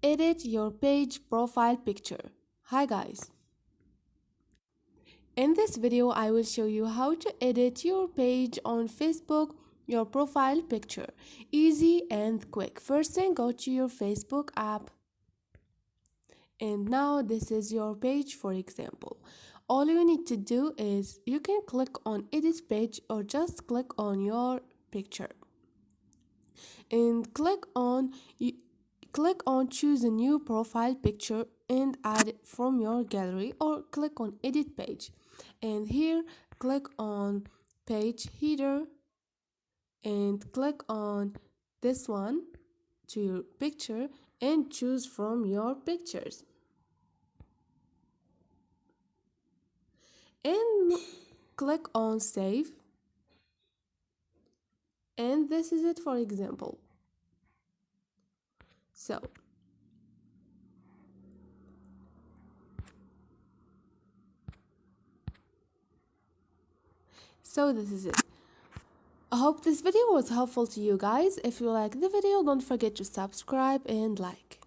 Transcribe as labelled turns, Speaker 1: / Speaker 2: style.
Speaker 1: Edit your page profile picture. Hi guys. In this video, I will show you how to edit your page on Facebook, your profile picture. Easy and quick. First thing, go to your Facebook app. And now this is your page, for example. All you need to do is you can click on edit page or just click on your picture. And click on choose a new profile picture and add it from your gallery, or click on edit page. And here click on page header and click on this one to your picture and choose from your pictures. And click on save. And this is it, for example. So this is it. I hope this video was helpful to you guys. If you like the video, don't forget to subscribe and like.